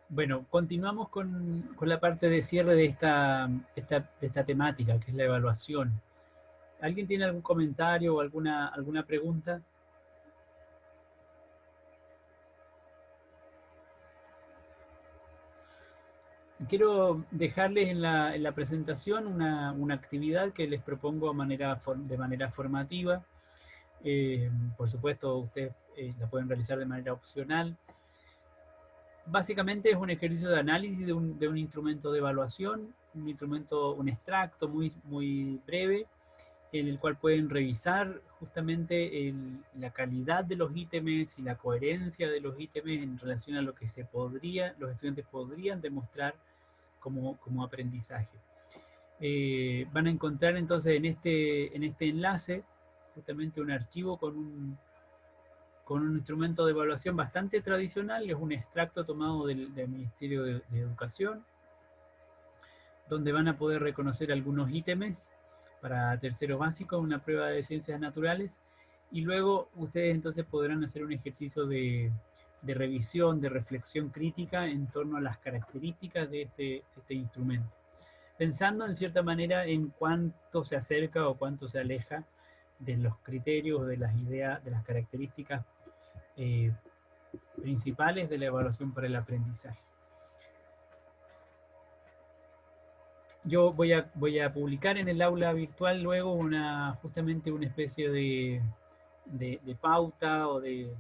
Bueno, continuamos con la parte de cierre de esta temática, que es la evaluación. ¿Alguien tiene algún comentario o alguna pregunta? Quiero dejarles en la presentación una actividad que les propongo de manera formativa. Por supuesto, ustedes la pueden realizar de manera opcional. Básicamente es un ejercicio de análisis de un instrumento de evaluación, un extracto muy breve, en el cual pueden revisar justamente la calidad de los ítems y la coherencia de los ítems en relación a lo que los estudiantes podrían demostrar como aprendizaje. Van a encontrar entonces en este enlace justamente un archivo con un instrumento de evaluación bastante tradicional, es un extracto tomado del Ministerio de Educación, donde van a poder reconocer algunos ítems para tercero básico, una prueba de ciencias naturales, y luego ustedes entonces podrán hacer un ejercicio de revisión, de reflexión crítica en torno a las características de este instrumento, pensando en cierta manera en cuánto se acerca o cuánto se aleja de los criterios, de las ideas, de las características eh, principales de la evaluación para el aprendizaje. Yo voy a publicar en el aula virtual luego justamente una especie de pauta o de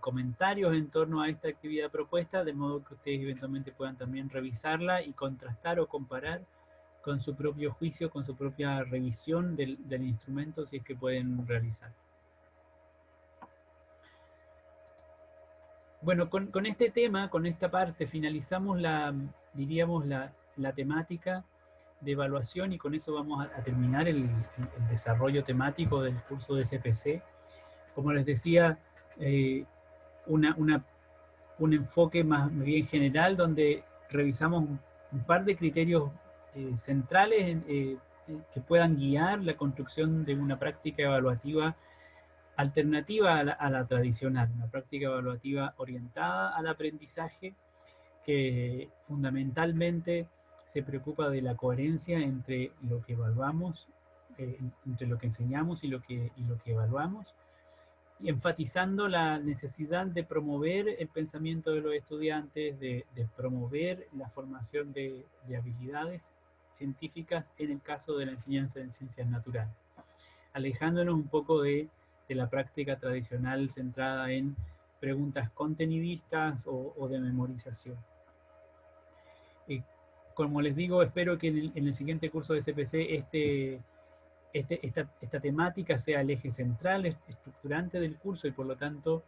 comentarios en torno a esta actividad propuesta, de modo que ustedes eventualmente puedan también revisarla y contrastar o comparar con su propio juicio, con su propia revisión del instrumento, si es que pueden realizar. Bueno, con este tema, con esta parte, finalizamos diríamos, la temática de evaluación, y con eso vamos a terminar el desarrollo temático del curso de CPC. Como les decía, eh, una, una, un enfoque más bien general donde revisamos un par de criterios centrales que puedan guiar la construcción de una práctica evaluativa alternativa a la tradicional, una práctica evaluativa orientada al aprendizaje que fundamentalmente se preocupa de la coherencia entre lo que evaluamos, entre lo que enseñamos y lo que evaluamos, y enfatizando la necesidad de promover el pensamiento de los estudiantes, de promover la formación de habilidades científicas en el caso de la enseñanza en ciencias naturales, alejándonos un poco de la práctica tradicional centrada en preguntas contenidistas o de memorización. Como les digo, espero que en el siguiente curso de CPC esta temática sea el eje central, estructurante del curso, y por lo tanto,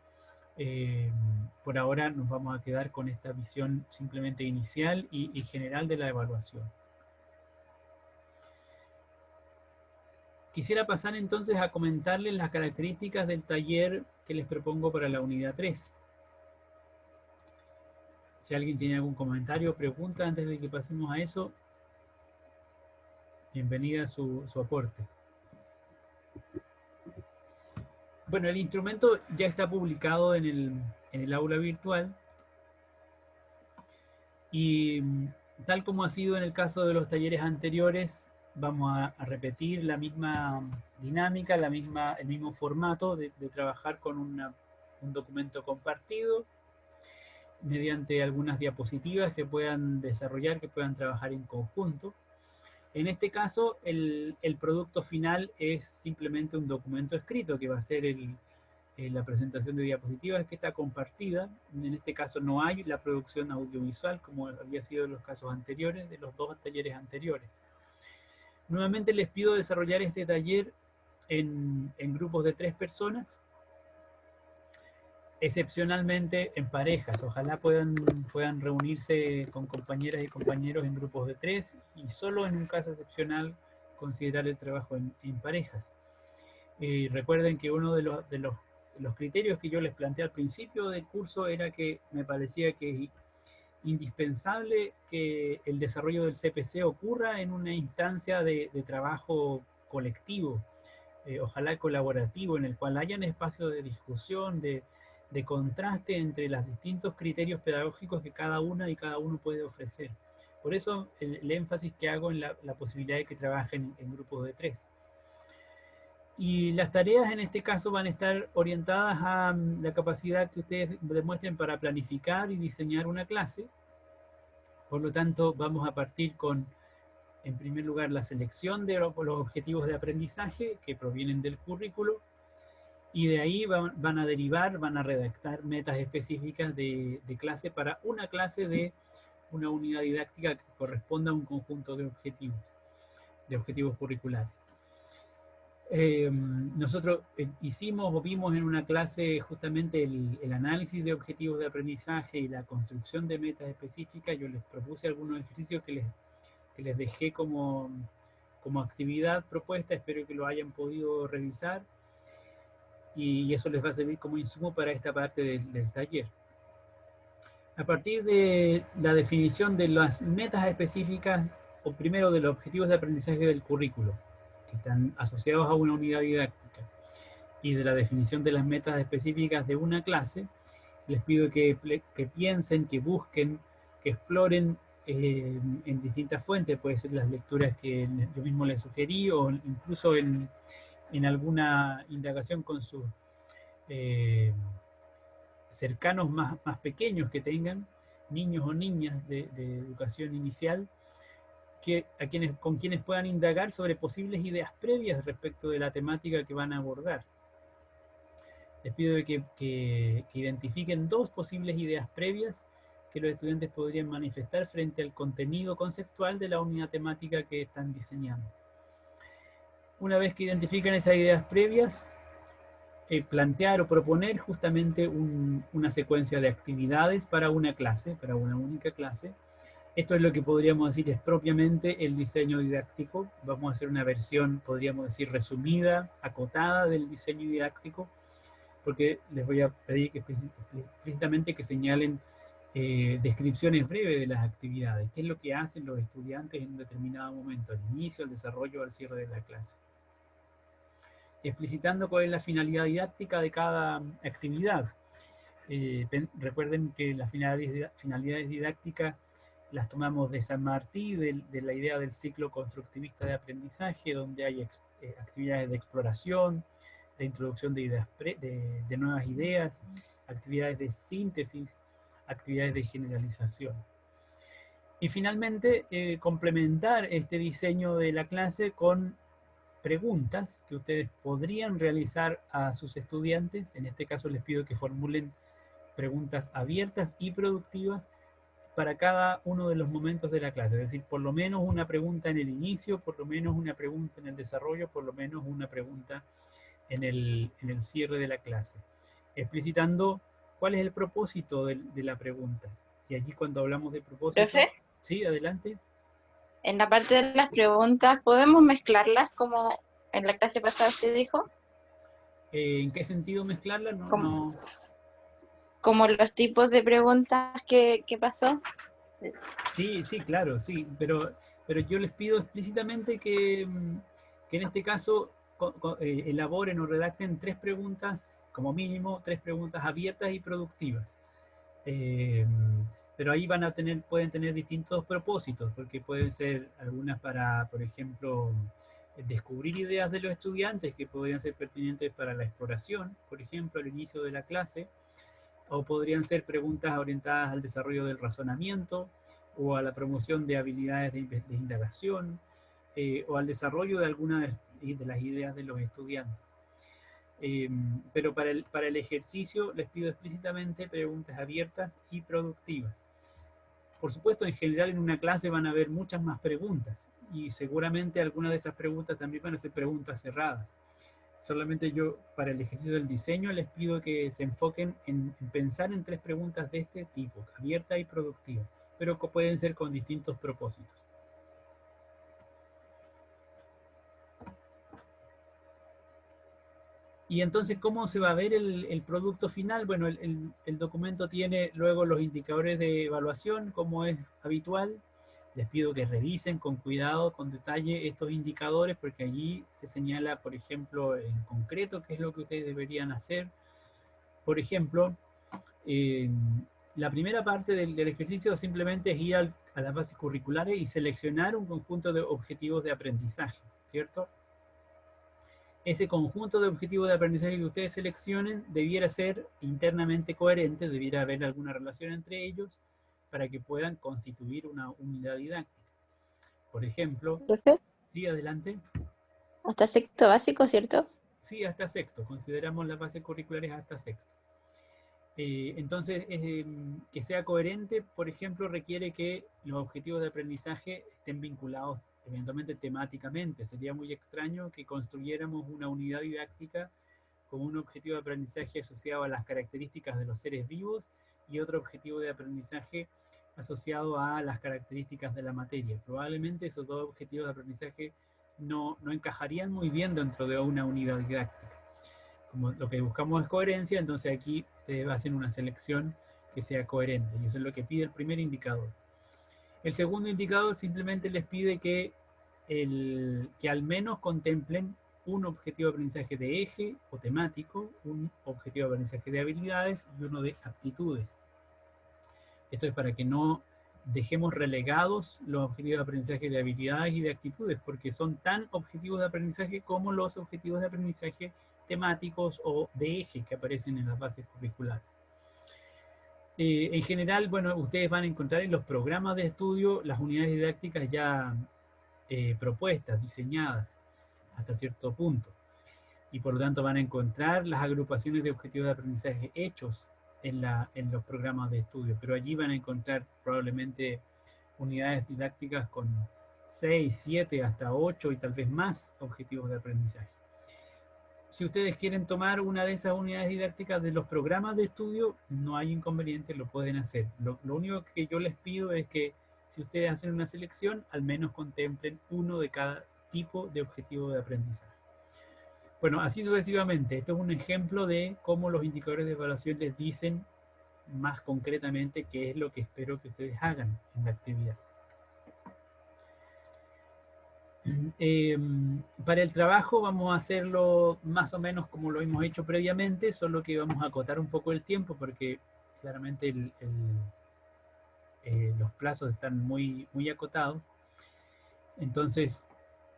por ahora nos vamos a quedar con esta visión simplemente inicial y general de la evaluación. Quisiera pasar entonces a comentarles las características del taller que les propongo para la unidad 3. Si alguien tiene algún comentario o pregunta antes de que pasemos a eso, bienvenida su aporte. Bueno, el instrumento ya está publicado en el aula virtual, y tal como ha sido en el caso de los talleres anteriores, vamos a repetir la misma dinámica, el mismo formato de trabajar con un documento compartido mediante algunas diapositivas que puedan desarrollar, que puedan trabajar en conjunto. En este caso, el producto final es simplemente un documento escrito que va a ser la presentación de diapositivas, que está compartida. En este caso no hay la producción audiovisual como había sido en los casos anteriores, de los dos talleres anteriores. Nuevamente les pido desarrollar este taller en grupos de 3 personas, excepcionalmente en parejas. Ojalá puedan reunirse con compañeras y compañeros en grupos de 3, y solo en un caso excepcional considerar el trabajo en parejas. Recuerden que uno de los criterios que yo les planteé al principio del curso era que me parecía que es indispensable que el desarrollo del CPC ocurra en una instancia de trabajo colectivo, ojalá colaborativo, en el cual hayan espacios de discusión, de contraste entre los distintos criterios pedagógicos que cada una y cada uno puede ofrecer. Por eso el énfasis que hago en la posibilidad de que trabajen en grupos de 3. Y las tareas en este caso van a estar orientadas a la capacidad que ustedes demuestren para planificar y diseñar una clase. Por lo tanto, vamos a partir con, en primer lugar, la selección de los objetivos de aprendizaje que provienen del currículo, y de ahí van a derivar, van a redactar metas específicas de clase para una clase de una unidad didáctica que corresponda a un conjunto de objetivos curriculares. Nosotros hicimos o vimos en una clase justamente el análisis de objetivos de aprendizaje y la construcción de metas específicas. Yo les propuse algunos ejercicios que les dejé como actividad propuesta, espero que lo hayan podido revisar, y eso les va a servir como insumo para esta parte del taller. A partir de la definición de las metas específicas, o primero de los objetivos de aprendizaje del currículo, que están asociados a una unidad didáctica, y de la definición de las metas específicas de una clase, les pido que piensen, que busquen, que exploren en distintas fuentes, puede ser las lecturas que yo mismo les sugerí, o incluso en alguna indagación con sus cercanos más pequeños que tengan, niños o niñas de educación inicial, con quienes puedan indagar sobre posibles ideas previas respecto de la temática que van a abordar. Les pido que identifiquen 2 posibles ideas previas que los estudiantes podrían manifestar frente al contenido conceptual de la unidad temática que están diseñando. Una vez que identifican esas ideas previas, plantear o proponer justamente una secuencia de actividades para una clase, para una única clase. Esto es lo que podríamos decir es propiamente el diseño didáctico. Vamos a hacer una versión, podríamos decir, resumida, acotada del diseño didáctico, porque les voy a pedir que explícitamente que señalen descripciones breves de las actividades, qué es lo que hacen los estudiantes en un determinado momento, al inicio, al desarrollo, al cierre de la clase. Explicitando cuál es la finalidad didáctica de cada actividad. Recuerden que las finalidades didácticas las tomamos de San Martí, de la idea del ciclo constructivista de aprendizaje, donde hay actividades de exploración, de introducción de ideas de nuevas ideas, actividades de síntesis, actividades de generalización. Y finalmente, complementar este diseño de la clase con preguntas que ustedes podrían realizar a sus estudiantes. En este caso les pido que formulen preguntas abiertas y productivas para cada uno de los momentos de la clase, es decir, por lo menos una pregunta en el inicio, por lo menos una pregunta en el desarrollo, por lo menos una pregunta en el cierre de la clase, explicitando cuál es el propósito de la pregunta. Y allí cuando hablamos de propósito... ¿Profe? Sí, adelante. En la parte de las preguntas, ¿podemos mezclarlas como en la clase pasada se dijo? ¿En qué sentido mezclarlas? Como los tipos de preguntas que pasó. Sí, sí, claro, sí, pero yo les pido explícitamente que en este caso elaboren o redacten 3 preguntas, como mínimo, 3 preguntas abiertas y productivas. Pero ahí pueden tener distintos propósitos, porque pueden ser algunas para, por ejemplo, descubrir ideas de los estudiantes que podrían ser pertinentes para la exploración, por ejemplo, al inicio de la clase, o podrían ser preguntas orientadas al desarrollo del razonamiento, o a la promoción de habilidades de indagación, o al desarrollo de algunas de las ideas de los estudiantes. Pero para el ejercicio les pido explícitamente preguntas abiertas y productivas. Por supuesto, en general en una clase van a haber muchas más preguntas, y seguramente algunas de esas preguntas también van a ser preguntas cerradas. Solamente yo, para el ejercicio del diseño, les pido que se enfoquen en pensar en 3 preguntas de este tipo, abierta y productiva, pero que pueden ser con distintos propósitos. Y entonces, ¿cómo se va a ver el producto final? Bueno, el documento tiene luego los indicadores de evaluación, como es habitual. Les pido que revisen con cuidado, con detalle estos indicadores, porque allí se señala, por ejemplo, en concreto qué es lo que ustedes deberían hacer. Por ejemplo, La primera parte del ejercicio simplemente es ir a las bases curriculares y seleccionar un conjunto de objetivos de aprendizaje, ¿cierto? Ese conjunto de objetivos de aprendizaje que ustedes seleccionen debiera ser internamente coherente, debiera haber alguna relación entre ellos para que puedan constituir una unidad didáctica. Por ejemplo, Profe, sí, adelante. hasta sexto básico, ¿cierto? Sí, hasta sexto. Consideramos las bases curriculares hasta sexto. Entonces, que sea coherente, por ejemplo, requiere que los objetivos de aprendizaje estén vinculados eventualmente temáticamente. Sería muy extraño que construyéramos una unidad didáctica con un objetivo de aprendizaje asociado a las características de los seres vivos y otro objetivo de aprendizaje asociado a las características de la materia. Probablemente esos dos objetivos de aprendizaje no encajarían muy bien dentro de una unidad didáctica. Como lo que buscamos es coherencia, entonces aquí ustedes hacen una selección que sea coherente, y eso es lo que pide el primer indicador. El segundo indicador simplemente les pide que al menos contemplen un objetivo de aprendizaje de eje o temático, un objetivo de aprendizaje de habilidades y uno de aptitudes. Esto es para que no dejemos relegados los objetivos de aprendizaje de habilidades y de actitudes, porque son tan objetivos de aprendizaje como los objetivos de aprendizaje temáticos o de eje que aparecen en las bases curriculares. En general, bueno, ustedes van a encontrar en los programas de estudio las unidades didácticas ya propuestas, diseñadas hasta cierto punto. Y por lo tanto van a encontrar las agrupaciones de objetivos de aprendizaje hechos en los programas de estudio, pero allí van a encontrar probablemente unidades didácticas con 6, 7, hasta 8 y tal vez más objetivos de aprendizaje. Si ustedes quieren tomar una de esas unidades didácticas de los programas de estudio, no hay inconveniente, lo pueden hacer. Lo único que yo les pido es que si ustedes hacen una selección, al menos contemplen uno de cada tipo de objetivo de aprendizaje. Bueno, así sucesivamente. Esto es un ejemplo de cómo los indicadores de evaluación les dicen más concretamente qué es lo que espero que ustedes hagan en la actividad. Para el trabajo vamos a hacerlo más o menos como lo hemos hecho previamente, solo que vamos a acotar un poco el tiempo porque claramente los plazos están muy acotados. Entonces,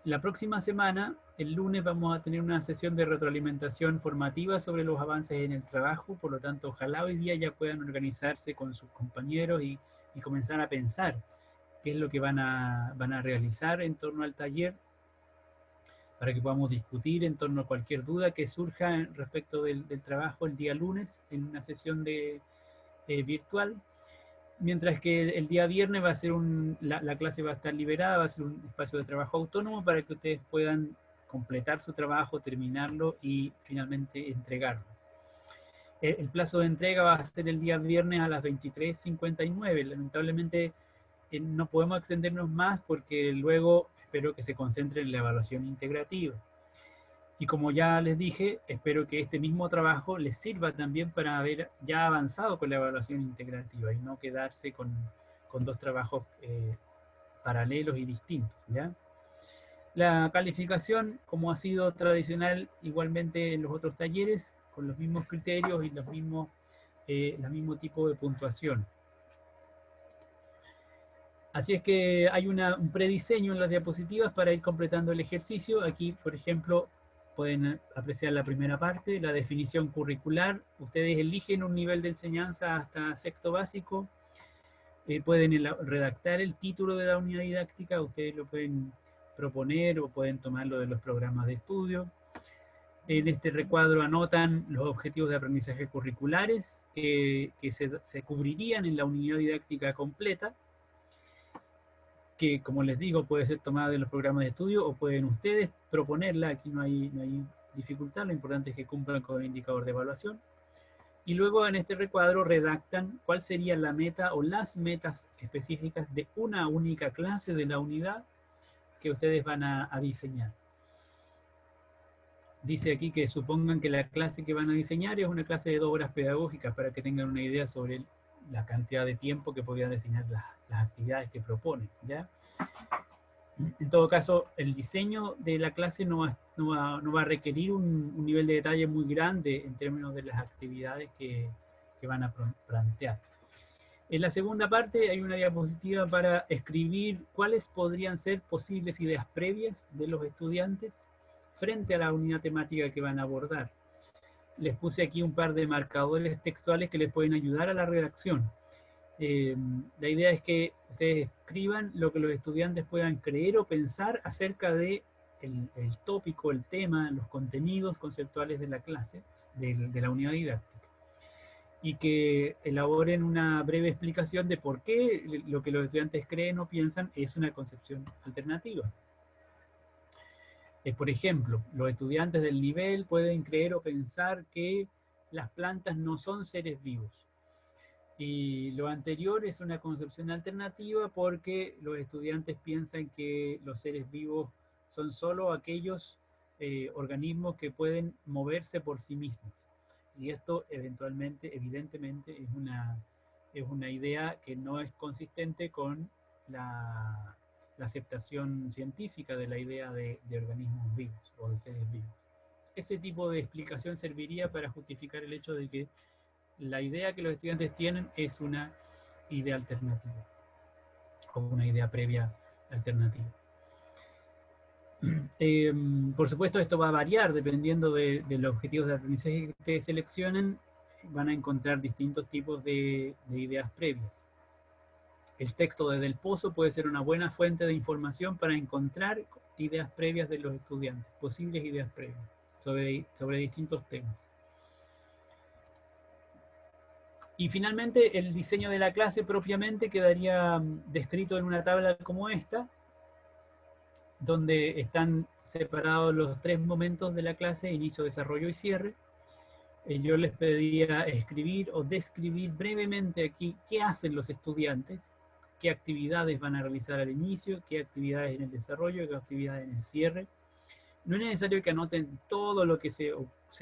la próxima semana, el lunes, vamos a tener una sesión de retroalimentación formativa sobre los avances en el trabajo, por lo tanto, ojalá hoy día ya puedan organizarse con sus compañeros y comenzar a pensar qué es lo que van a realizar en torno al taller, para que podamos discutir en torno a cualquier duda que surja respecto del trabajo el día lunes en una sesión virtual. Mientras que el día viernes va a ser la clase va a estar liberada, va a ser un espacio de trabajo autónomo para que ustedes puedan completar su trabajo, terminarlo y finalmente entregarlo. El plazo de entrega va a ser el día viernes a las 23:59. Lamentablemente no podemos extendernos más porque luego espero que se concentren en la evaluación integrativa. Y como ya les dije, espero que este mismo trabajo les sirva también para haber ya avanzado con la evaluación integrativa y no quedarse con dos trabajos paralelos y distintos, ¿ya? La calificación, como ha sido tradicional igualmente en los otros talleres, con los mismos criterios y el mismo tipo de puntuación. Así es que hay un prediseño en las diapositivas para ir completando el ejercicio. Aquí, por ejemplo, pueden apreciar la primera parte, la definición curricular. Ustedes eligen un nivel de enseñanza hasta sexto básico. Pueden redactar el título de la unidad didáctica. Ustedes lo pueden proponer o pueden tomarlo de los programas de estudio. En este recuadro anotan los objetivos de aprendizaje curriculares que se cubrirían en la unidad didáctica completa, que, como les digo, puede ser tomada de los programas de estudio o pueden ustedes proponerla. Aquí no hay dificultad, lo importante es que cumplan con el indicador de evaluación. Y luego en este recuadro redactan cuál sería la meta o las metas específicas de una única clase de la unidad que ustedes van a diseñar. Dice aquí que supongan que la clase que van a diseñar es una clase de 2 horas pedagógicas para que tengan una idea sobre la cantidad de tiempo que podrían destinar las actividades que proponen, ¿ya? En todo caso, el diseño de la clase no va a requerir un nivel de detalle muy grande en términos de las actividades que que van a plantear. En la segunda parte hay una diapositiva para escribir cuáles podrían ser posibles ideas previas de los estudiantes frente a la unidad temática que van a abordar. Les puse aquí un par de marcadores textuales que les pueden ayudar a la redacción. La idea es que ustedes escriban lo que los estudiantes puedan creer o pensar acerca de el tópico, el tema, los contenidos conceptuales de la clase, de la unidad didáctica. Y que elaboren una breve explicación de por qué lo que los estudiantes creen o piensan es una concepción alternativa. Por ejemplo, los estudiantes del nivel pueden creer o pensar que las plantas no son seres vivos. Y lo anterior es una concepción alternativa porque los estudiantes piensan que los seres vivos son solo aquellos organismos que pueden moverse por sí mismos. Y esto evidentemente, es una idea que no es consistente con la aceptación científica de la idea de organismos vivos o de seres vivos. Ese tipo de explicación serviría para justificar el hecho de que la idea que los estudiantes tienen es una idea alternativa o una idea previa alternativa. Por supuesto, esto va a variar dependiendo de los objetivos de aprendizaje que ustedes seleccionen. Van a encontrar distintos tipos de ideas previas. El texto desde el pozo puede ser una buena fuente de información para encontrar ideas previas de los estudiantes, posibles ideas previas sobre distintos temas. Y finalmente, el diseño de la clase propiamente quedaría descrito en una tabla como esta, donde están separados los 3 momentos de la clase: inicio, desarrollo y cierre. Yo les pedía escribir o describir brevemente aquí qué hacen los estudiantes, qué actividades van a realizar al inicio, qué actividades en el desarrollo, qué actividades en el cierre. No es necesario que anoten todo lo que se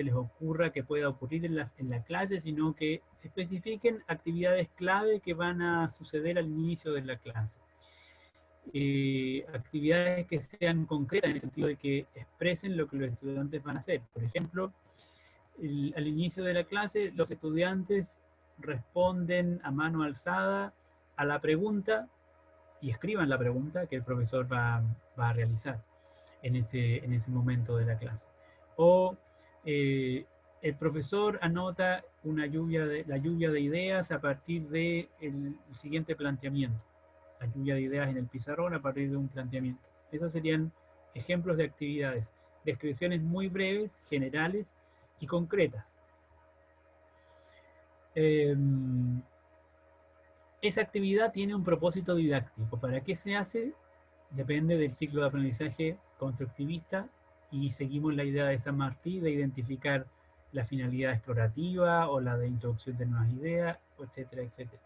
les ocurra que pueda ocurrir en la clase, sino que especifiquen actividades clave que van a suceder al inicio de la clase. Actividades que sean concretas en el sentido de que expresen lo que los estudiantes van a hacer. Por ejemplo, al inicio de la clase, los estudiantes responden a mano alzada a la pregunta y escriban la pregunta que el profesor va a realizar en ese momento de la clase. O el profesor anota la lluvia de ideas a partir del siguiente planteamiento. La lluvia de ideas en el pizarrón a partir de un planteamiento. Esos serían ejemplos de actividades. Descripciones muy breves, generales y concretas. Esa actividad tiene un propósito didáctico. ¿Para qué se hace? Depende del ciclo de aprendizaje constructivista, y seguimos la idea de San Martín de identificar la finalidad explorativa o la de introducción de nuevas ideas, etcétera, etcétera.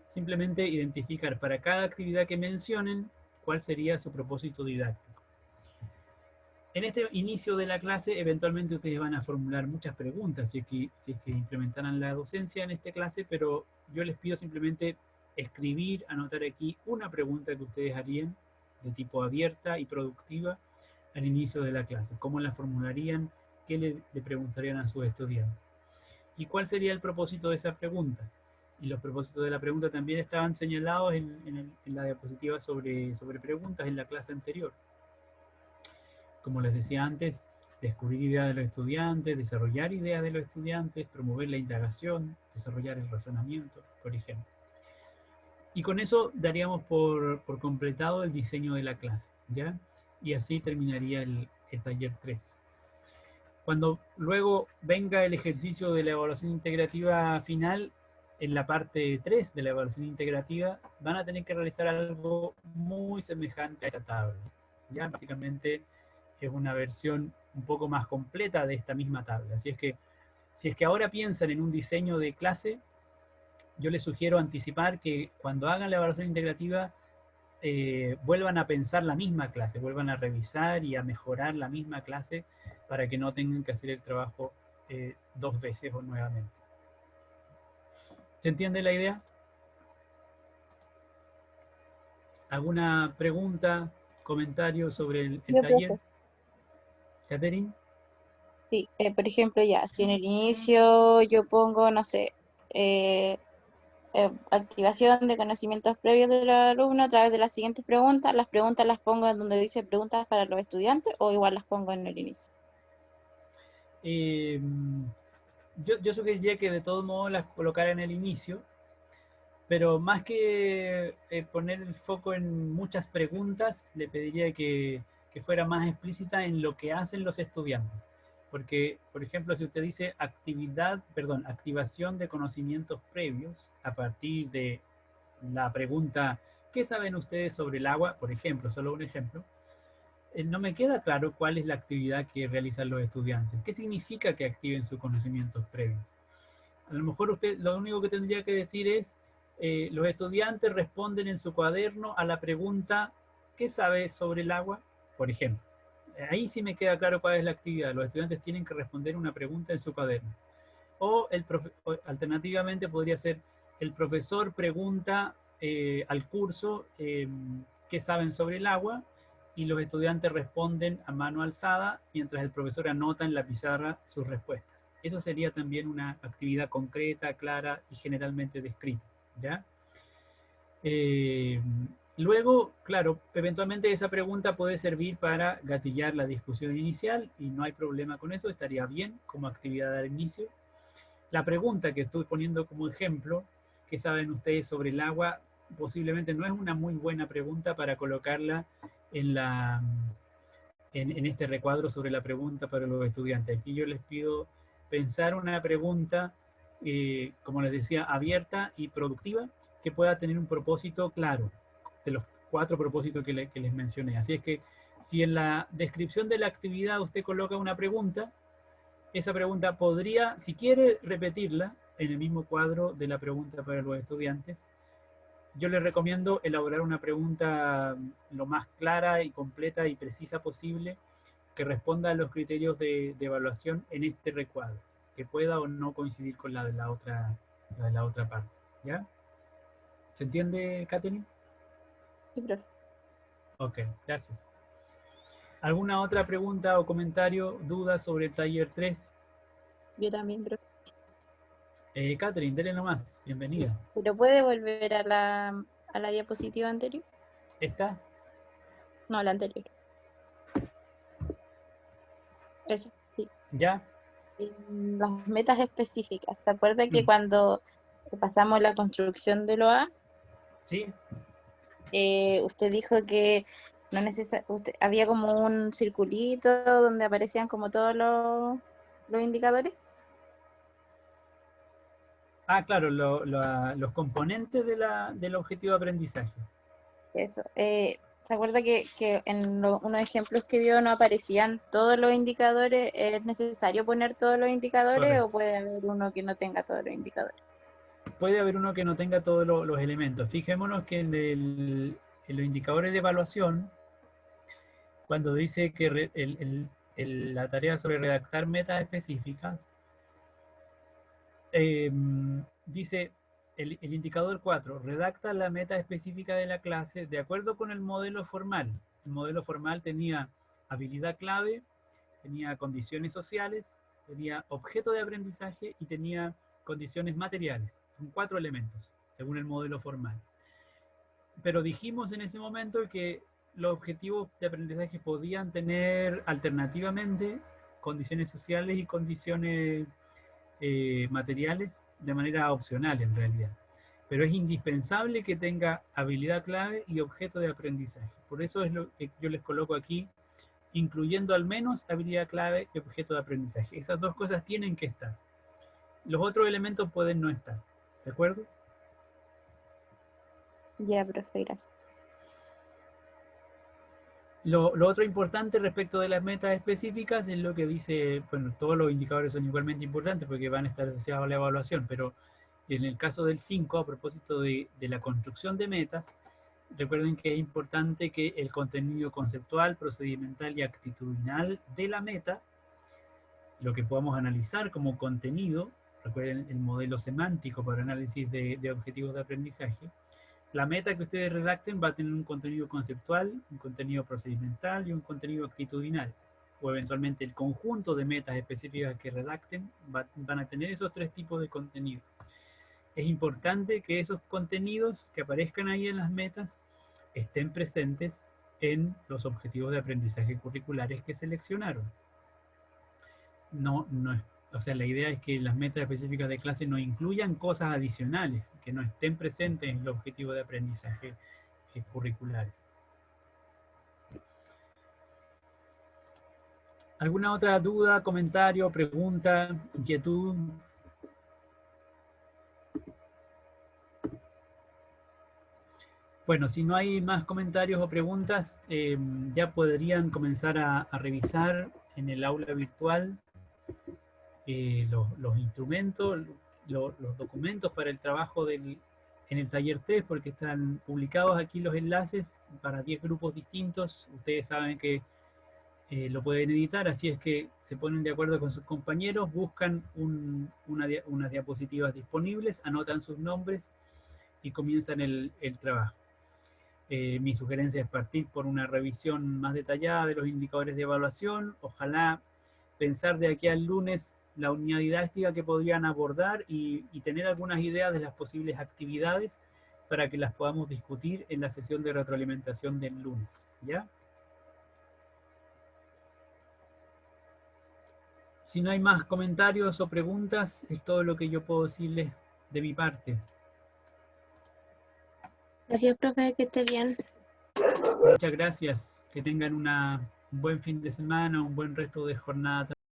Simplemente identificar para cada actividad que mencionen cuál sería su propósito didáctico. En este inicio de la clase, eventualmente ustedes van a formular muchas preguntas si es que implementaran la docencia en esta clase, pero yo les pido simplemente escribir, anotar aquí una pregunta que ustedes harían de tipo abierta y productiva al inicio de la clase. ¿Cómo la formularían? ¿Qué le preguntarían a sus estudiantes? ¿Y cuál sería el propósito de esa pregunta? Y los propósitos de la pregunta también estaban señalados en la diapositiva sobre preguntas en la clase anterior. Como les decía antes, descubrir ideas de los estudiantes, desarrollar ideas de los estudiantes, promover la indagación, desarrollar el razonamiento, por ejemplo. Y con eso daríamos por completado el diseño de la clase, ¿ya? Y así terminaría el taller 3. Cuando luego venga el ejercicio de la evaluación integrativa final, en la parte 3 de la evaluación integrativa, van a tener que realizar algo muy semejante a esta tabla. ¿Ya? Básicamente es una versión un poco más completa de esta misma tabla. Si es que ahora piensan en un diseño de clase, yo les sugiero anticipar que cuando hagan la evaluación integrativa, vuelvan a pensar la misma clase, vuelvan a revisar y a mejorar la misma clase para que no tengan que hacer el trabajo 2 veces o nuevamente. ¿Se entiende la idea? ¿Alguna pregunta, comentario sobre el taller? ¿Catherine? Sí, por ejemplo, ya, si en el inicio yo pongo, no sé, activación de conocimientos previos del alumno a través de las siguientes preguntas. Las preguntas las pongo en donde dice preguntas para los estudiantes o igual las pongo en el inicio. Yo sugeriría que de todos modos las colocara en el inicio, pero más que poner el foco en muchas preguntas, le pediría que fuera más explícita en lo que hacen los estudiantes. Porque, por ejemplo, si usted dice activación de conocimientos previos a partir de la pregunta, ¿qué saben ustedes sobre el agua? Por ejemplo, solo un ejemplo. No me queda claro cuál es la actividad que realizan los estudiantes. ¿Qué significa que activen sus conocimientos previos? A lo mejor usted lo único que tendría que decir es, los estudiantes responden en su cuaderno a la pregunta, ¿qué sabe sobre el agua? Por ejemplo. Ahí sí me queda claro cuál es la actividad. Los estudiantes tienen que responder una pregunta en su cuaderno. O alternativamente podría ser, el profesor pregunta al curso qué saben sobre el agua y los estudiantes responden a mano alzada mientras el profesor anota en la pizarra sus respuestas. Eso sería también una actividad concreta, clara y generalmente descrita, ¿ya? Luego, claro, eventualmente esa pregunta puede servir para gatillar la discusión inicial y no hay problema con eso, estaría bien como actividad al inicio. La pregunta que estoy poniendo como ejemplo, ¿qué saben ustedes sobre el agua? Posiblemente no es una muy buena pregunta para colocarla en este recuadro sobre la pregunta para los estudiantes. Aquí yo les pido pensar una pregunta, como les decía, abierta y productiva, que pueda tener un propósito claro, de los 4 propósitos que les mencioné. Así es que si en la descripción de la actividad usted coloca una pregunta, esa pregunta podría, si quiere repetirla en el mismo cuadro de la pregunta para los estudiantes, yo les recomiendo elaborar una pregunta lo más clara y completa y precisa posible que responda a los criterios de evaluación en este recuadro, que pueda o no coincidir con la de la otra parte. ¿Ya? ¿Se entiende, Katherine? Sí, profe. Ok, gracias. ¿Alguna otra pregunta o comentario, duda sobre el taller 3? Yo también, profe. Katherine, dele nomás, bienvenida. ¿Pero puede volver a la diapositiva anterior? ¿Está? No, la anterior. Esa, sí. ¿Ya? Las metas específicas. ¿Se acuerda que Mm. cuando pasamos la construcción de LOA, ¿Sí? usted dijo que no había como un circulito donde aparecían como todos los indicadores? Ah, claro, los componentes del objetivo de aprendizaje. Eso. ¿Se acuerda que en unos ejemplos que dio no aparecían todos los indicadores? ¿Es necesario poner todos los indicadores o Correcto. puede haber uno que no tenga todos los indicadores? Puede haber uno que no tenga todos los elementos. Fijémonos que en los indicadores de evaluación, cuando dice que la tarea sobre redactar metas específicas, dice el indicador 4, redacta la meta específica de la clase de acuerdo con el modelo formal. El modelo formal tenía habilidad clave, tenía condiciones sociales, tenía objeto de aprendizaje y tenía condiciones materiales. Son 4 elementos, según el modelo formal. Pero dijimos en ese momento que los objetivos de aprendizaje podían tener alternativamente condiciones sociales y condiciones materiales de manera opcional en realidad. Pero es indispensable que tenga habilidad clave y objeto de aprendizaje. Por eso es lo que yo les coloco aquí, incluyendo al menos habilidad clave y objeto de aprendizaje. Esas 2 cosas tienen que estar. Los otros elementos pueden no estar. ¿De acuerdo? Ya, profe, gracias. Lo otro importante respecto de las metas específicas es lo que dice, bueno, todos los indicadores son igualmente importantes porque van a estar asociados a la evaluación, pero en el caso del 5, a propósito de la construcción de metas, recuerden que es importante que el contenido conceptual, procedimental y actitudinal de la meta, lo que podamos analizar como contenido, recuerden el modelo semántico para análisis de objetivos de aprendizaje, la meta que ustedes redacten va a tener un contenido conceptual, un contenido procedimental y un contenido actitudinal. O eventualmente el conjunto de metas específicas que redacten van a tener esos 3 tipos de contenido. es importante que esos contenidos que aparezcan ahí en las metas estén presentes en los objetivos de aprendizaje curriculares que seleccionaron. O sea, la idea es que las metas específicas de clase no incluyan cosas adicionales, que no estén presentes en el objetivo de aprendizaje curriculares. ¿Alguna otra duda, comentario, pregunta, inquietud? Bueno, si no hay más comentarios o preguntas, ya podrían comenzar a revisar en el aula virtual los instrumentos, los documentos para el trabajo en el taller test, porque están publicados aquí los enlaces para 10 grupos distintos. Ustedes saben que lo pueden editar, así es que se ponen de acuerdo con sus compañeros, buscan unas diapositivas disponibles, anotan sus nombres y comienzan el trabajo. Mi sugerencia es partir por una revisión más detallada de los indicadores de evaluación. Ojalá pensar de aquí al lunes la unidad didáctica que podrían abordar y tener algunas ideas de las posibles actividades para que las podamos discutir en la sesión de retroalimentación del lunes. ¿Ya? Si no hay más comentarios o preguntas, es todo lo que yo puedo decirles de mi parte. Gracias, profe, que esté bien. Muchas gracias. Que tengan un buen fin de semana, un buen resto de jornada.